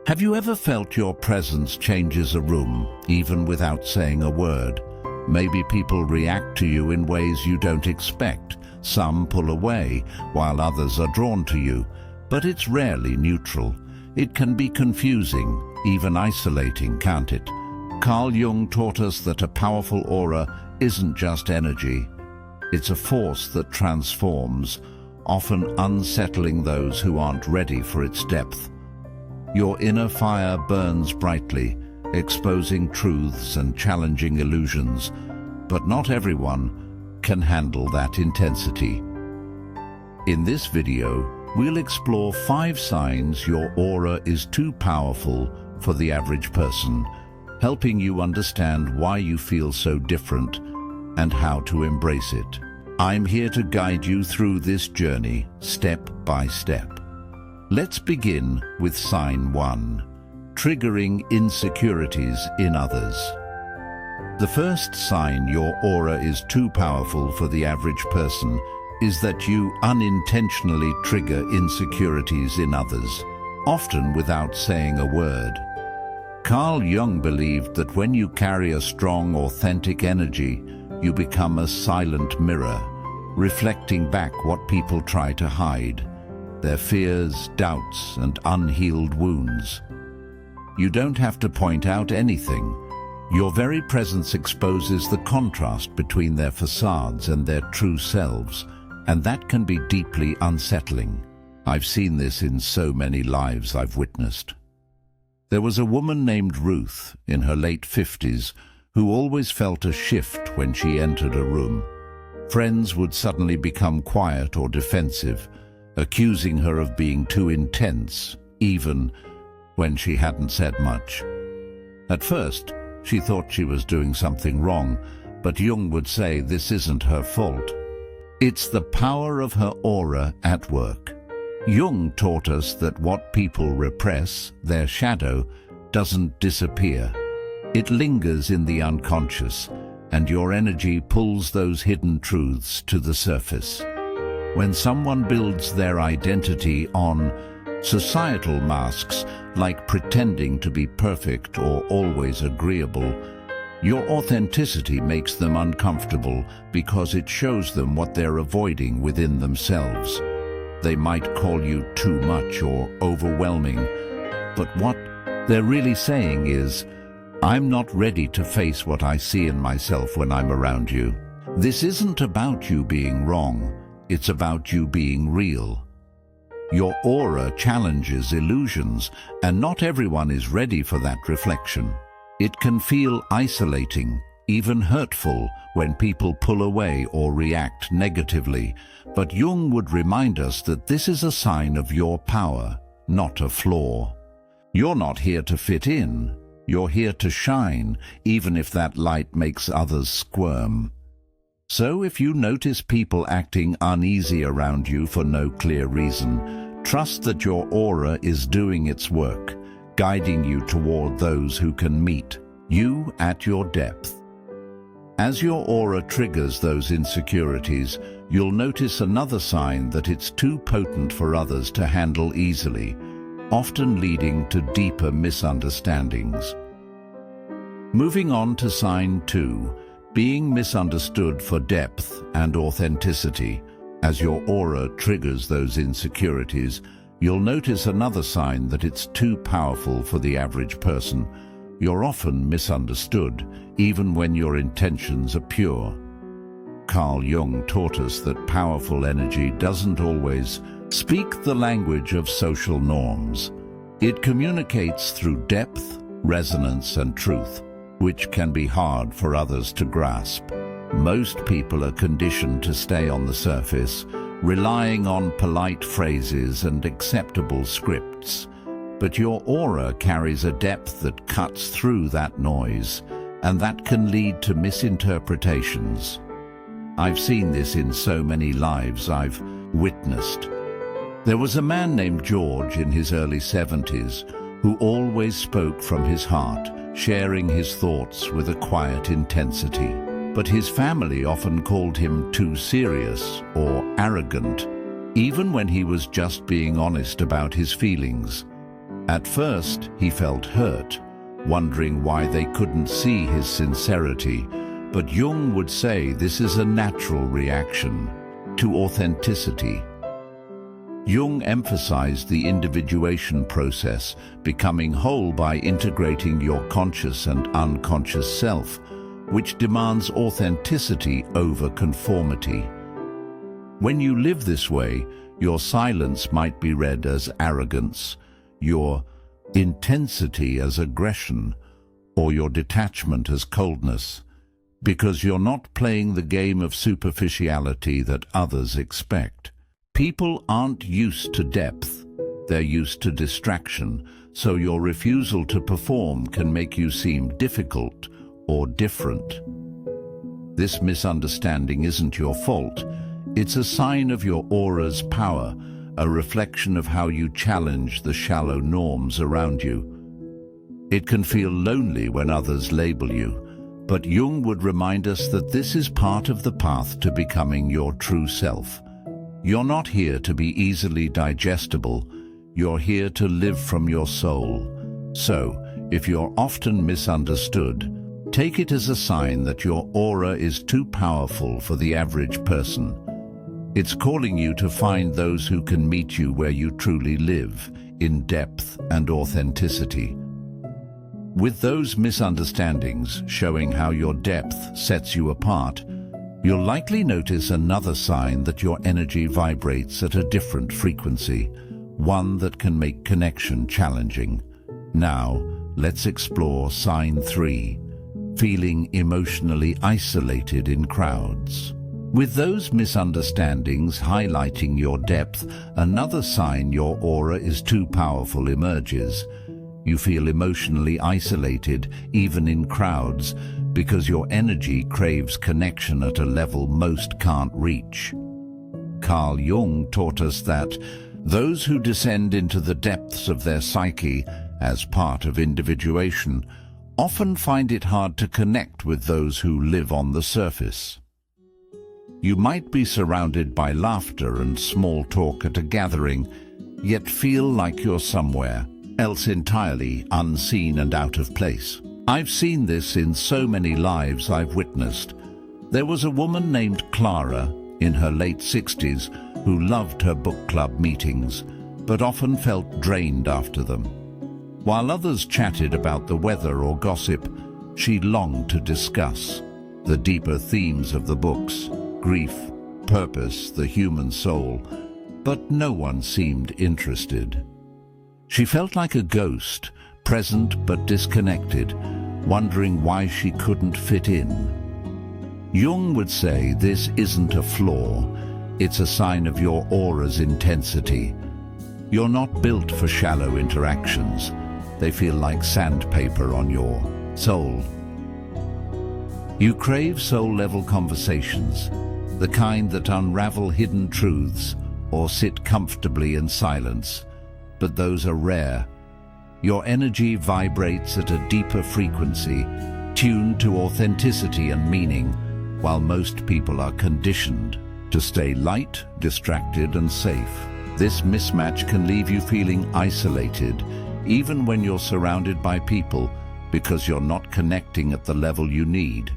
Have you ever felt your presence changes a room, even without saying a word? Maybe people react to you in ways you don't expect. Some pull away, while others are drawn to you. But it's rarely neutral. It can be confusing, even isolating, can't it? Carl Jung taught us that a powerful aura isn't just energy. It's a force that transforms, often unsettling those who aren't ready for its depth. Your inner fire burns brightly, exposing truths and challenging illusions, but not everyone can handle that intensity. In this video, we'll explore 5 signs your aura is too powerful for the average person, helping you understand why you feel so different and how to embrace it. I'm here to guide you through this journey, step by step. Let's begin with sign 1, triggering insecurities in others. The first sign your aura is too powerful for the average person is that you unintentionally trigger insecurities in others, often without saying a word. Carl Jung believed that when you carry a strong, authentic energy, you become a silent mirror, reflecting back what people try to hide, their fears, doubts, and unhealed wounds. You don't have to point out anything. Your very presence exposes the contrast between their facades and their true selves, and that can be deeply unsettling. I've seen this in so many lives I've witnessed. There was a woman named Ruth, in her late 50s, who always felt a shift when she entered a room. Friends would suddenly become quiet or defensive, accusing her of being too intense, even when she hadn't said much. At first, she thought she was doing something wrong, but Jung would say this isn't her fault. It's the power of her aura at work. Jung taught us that what people repress, their shadow, doesn't disappear. It lingers in the unconscious, and your energy pulls those hidden truths to the surface. When someone builds their identity on societal masks, like pretending to be perfect or always agreeable, your authenticity makes them uncomfortable because it shows them what they're avoiding within themselves. They might call you too much or overwhelming, but what they're really saying is, I'm not ready to face what I see in myself when I'm around you. This isn't about you being wrong. It's about you being real. Your aura challenges illusions, and not everyone is ready for that reflection. It can feel isolating, even hurtful, when people pull away or react negatively, but Jung would remind us that this is a sign of your power, not a flaw. You're not here to fit in. You're here to shine, even if that light makes others squirm. So if you notice people acting uneasy around you for no clear reason, trust that your aura is doing its work, guiding you toward those who can meet you at your depth. As your aura triggers those insecurities, you'll notice another sign that it's too potent for others to handle easily, often leading to deeper misunderstandings. Moving on to sign 2, being misunderstood for depth and authenticity. As your aura triggers those insecurities, you'll notice another sign that it's too powerful for the average person. You're often misunderstood, even when your intentions are pure. Carl Jung taught us that powerful energy doesn't always speak the language of social norms. It communicates through depth, resonance, and truth, which can be hard for others to grasp. Most people are conditioned to stay on the surface, relying on polite phrases and acceptable scripts. But your aura carries a depth that cuts through that noise, and that can lead to misinterpretations. I've seen this in so many lives I've witnessed. There was a man named George in his early 70s who always spoke from his heart, sharing his thoughts with a quiet intensity. But his family often called him too serious or arrogant, even when he was just being honest about his feelings. At first, he felt hurt, wondering why they couldn't see his sincerity, but Jung would say this is a natural reaction to authenticity. Jung emphasized the individuation process, becoming whole by integrating your conscious and unconscious self, which demands authenticity over conformity. When you live this way, your silence might be read as arrogance, your intensity as aggression, or your detachment as coldness, because you're not playing the game of superficiality that others expect. People aren't used to depth, they're used to distraction, so your refusal to perform can make you seem difficult or different. This misunderstanding isn't your fault. It's a sign of your aura's power, a reflection of how you challenge the shallow norms around you. It can feel lonely when others label you, but Jung would remind us that this is part of the path to becoming your true self. You're not here to be easily digestible, you're here to live from your soul. So, if you're often misunderstood, take it as a sign that your aura is too powerful for the average person. It's calling you to find those who can meet you where you truly live, in depth and authenticity. With those misunderstandings showing how your depth sets you apart, you'll likely notice another sign that your energy vibrates at a different frequency, one that can make connection challenging. Now, let's explore sign 3, feeling emotionally isolated in crowds. With those misunderstandings highlighting your depth, another sign your aura is too powerful emerges. You feel emotionally isolated, even in crowds, because your energy craves connection at a level most can't reach. Carl Jung taught us that those who descend into the depths of their psyche as part of individuation often find it hard to connect with those who live on the surface. You might be surrounded by laughter and small talk at a gathering, yet feel like you're somewhere else entirely unseen and out of place. I've seen this in so many lives I've witnessed. There was a woman named Clara in her late 60s who loved her book club meetings, but often felt drained after them. While others chatted about the weather or gossip, she longed to discuss the deeper themes of the books, grief, purpose, the human soul, but no one seemed interested. She felt like a ghost, present but disconnected, wondering why she couldn't fit in. Jung would say this isn't a flaw, it's a sign of your aura's intensity. You're not built for shallow interactions. They feel like sandpaper on your soul. You crave soul-level conversations, the kind that unravel hidden truths or sit comfortably in silence, but those are rare. Your energy vibrates at a deeper frequency, tuned to authenticity and meaning, while most people are conditioned to stay light, distracted, and safe. This mismatch can leave you feeling isolated, even when you're surrounded by people, because you're not connecting at the level you need.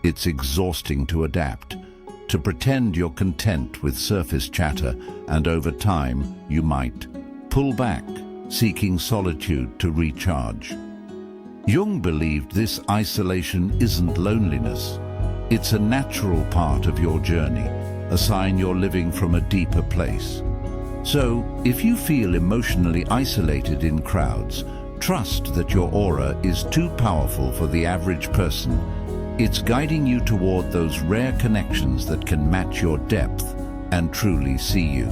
It's exhausting to adapt, to pretend you're content with surface chatter, and over time, you might pull back, seeking solitude to recharge. Jung believed this isolation isn't loneliness. It's a natural part of your journey, a sign you're living from a deeper place. So, if you feel emotionally isolated in crowds, trust that your aura is too powerful for the average person. It's guiding you toward those rare connections that can match your depth and truly see you.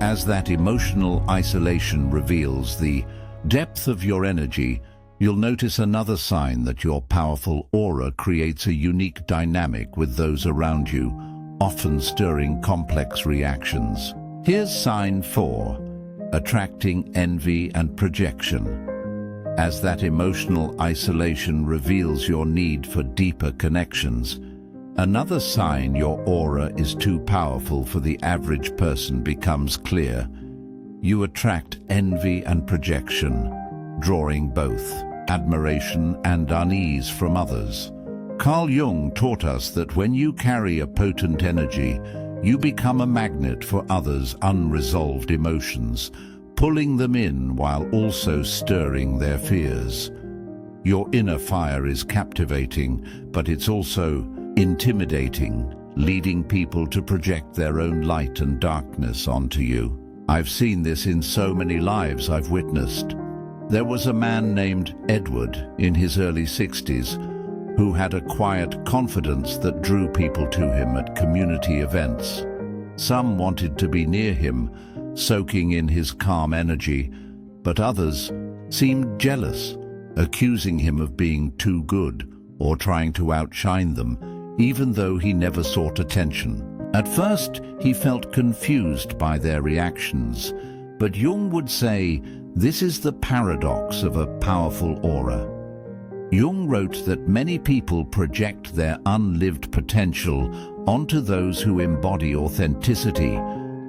As that emotional isolation reveals the depth of your energy, you'll notice another sign that your powerful aura creates a unique dynamic with those around you, often stirring complex reactions. Here's sign 4, attracting envy and projection. As that emotional isolation reveals your need for deeper connections, another sign your aura is too powerful for the average person becomes clear. you attract envy and projection, drawing both admiration and unease from others. Carl Jung taught us that when you carry a potent energy, you become a magnet for others' unresolved emotions, pulling them in while also stirring their fears. Your inner fire is captivating, but it's also intimidating, leading people to project their own light and darkness onto you. I've seen this in so many lives I've witnessed. There was a man named Edward in his early 60s who had a quiet confidence that drew people to him at community events. Some wanted to be near him, soaking in his calm energy, but others seemed jealous, accusing him of being too good or trying to outshine them, even though he never sought attention. At first, he felt confused by their reactions, but Jung would say, this is the paradox of a powerful aura. Jung wrote that many people project their unlived potential onto those who embody authenticity,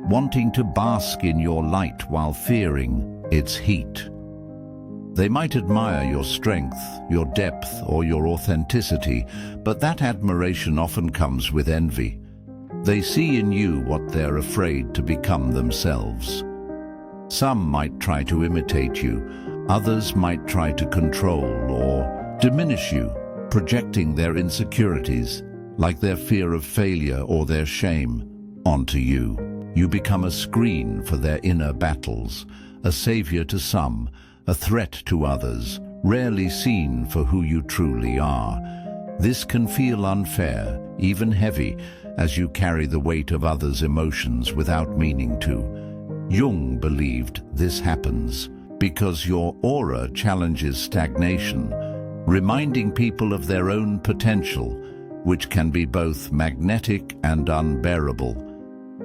wanting to bask in your light while fearing its heat. They might admire your strength, your depth, or your authenticity, but that admiration often comes with envy. They see in you what they're afraid to become themselves. Some might try to imitate you, others might try to control or diminish you, projecting their insecurities, like their fear of failure or their shame, onto you. You become a screen for their inner battles, a savior to some, a threat to others, rarely seen for who you truly are. This can feel unfair, even heavy, as you carry the weight of others' emotions without meaning to. Jung believed this happens because your aura challenges stagnation, reminding people of their own potential, which can be both magnetic and unbearable.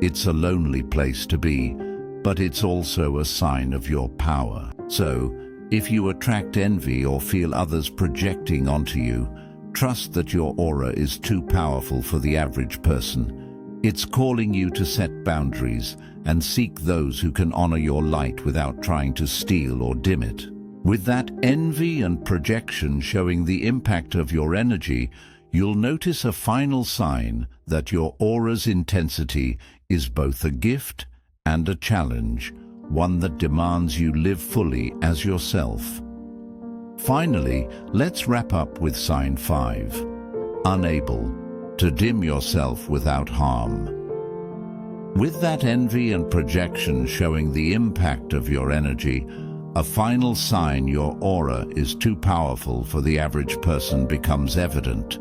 It's a lonely place to be, but it's also a sign of your power. So, if you attract envy or feel others projecting onto you, trust that your aura is too powerful for the average person. It's calling you to set boundaries and seek those who can honor your light without trying to steal or dim it. With that envy and projection showing the impact of your energy, you'll notice a final sign that your aura's intensity is both a gift and a challenge, one that demands you live fully as yourself. Finally, let's wrap up with sign 5. Unable to dim yourself without harm. With that envy and projection showing the impact of your energy, a final sign your aura is too powerful for the average person becomes evident.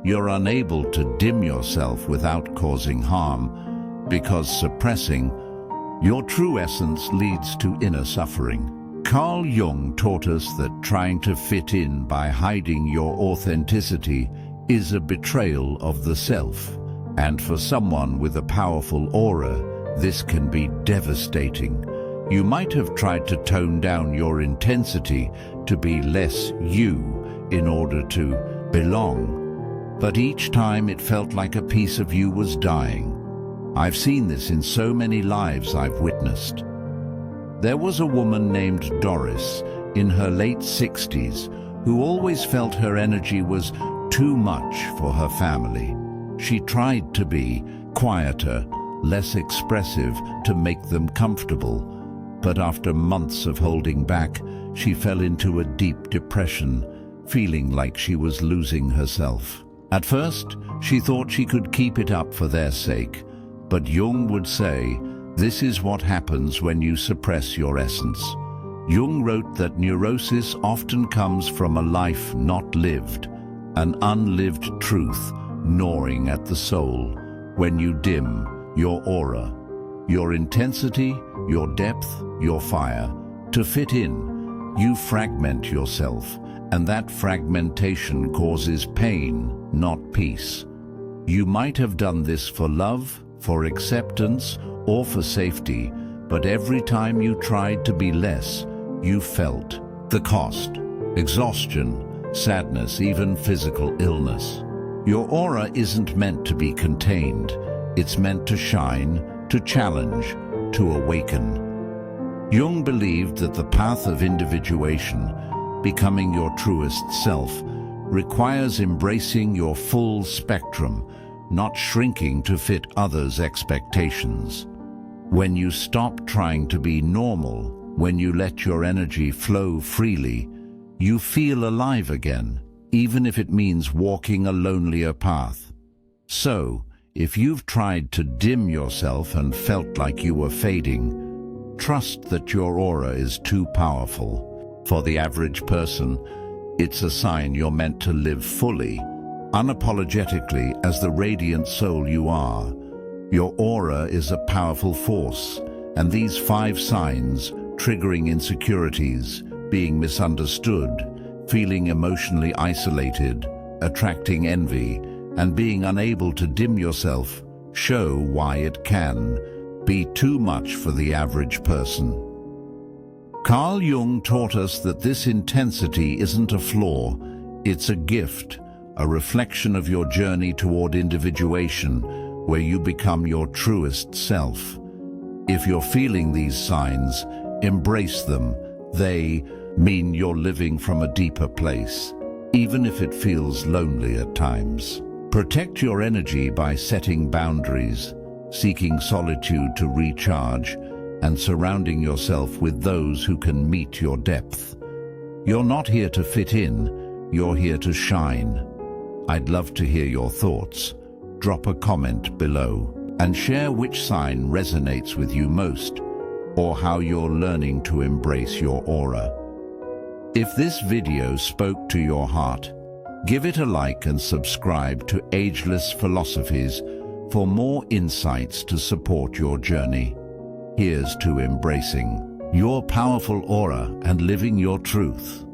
You're unable to dim yourself without causing harm, because suppressing your true essence leads to inner suffering. Carl Jung taught us that trying to fit in by hiding your authenticity is a betrayal of the self. And for someone with a powerful aura, this can be devastating. You might have tried to tone down your intensity to be less you in order to belong, but each time it felt like a piece of you was dying. I've seen this in so many lives I've witnessed. There was a woman named Doris in her late 60s who always felt her energy was too much for her family. She tried to be quieter, less expressive to make them comfortable, but after months of holding back, she fell into a deep depression, feeling like she was losing herself. At first, she thought she could keep it up for their sake, but Jung would say, this is what happens when you suppress your essence. Jung wrote that neurosis often comes from a life not lived, an unlived truth gnawing at the soul. When you dim your aura, your intensity, your depth, your fire, to fit in, you fragment yourself, and that fragmentation causes pain, not peace. You might have done this for love, for acceptance, or for safety, but every time you tried to be less, you felt the cost: exhaustion, sadness, even physical illness. Your aura isn't meant to be contained. It's meant to shine, to challenge, to awaken. Jung believed that the path of individuation, becoming your truest self, requires embracing your full spectrum, not shrinking to fit others' expectations. When you stop trying to be normal, when you let your energy flow freely, you feel alive again, even if it means walking a lonelier path. So, if you've tried to dim yourself and felt like you were fading, trust that your aura is too powerful. For the average person, it's a sign you're meant to live fully, unapologetically as the radiant soul you are. Your aura is a powerful force, and these 5 signs, triggering insecurities, being misunderstood, feeling emotionally isolated, attracting envy, and being unable to dim yourself, show why it can be too much for the average person. Carl Jung taught us that this intensity isn't a flaw, it's a gift, a reflection of your journey toward individuation, where you become your truest self. If you're feeling these signs, embrace them. They mean you're living from a deeper place, even if it feels lonely at times. Protect your energy by setting boundaries, seeking solitude to recharge, and surrounding yourself with those who can meet your depth. You're not here to fit in, you're here to shine. I'd love to hear your thoughts. Drop a comment below and share which sign resonates with you most, or how you're learning to embrace your aura. If this video spoke to your heart, give it a like and subscribe to Ageless Philosophies for more insights to support your journey. Here's to embracing your powerful aura and living your truth.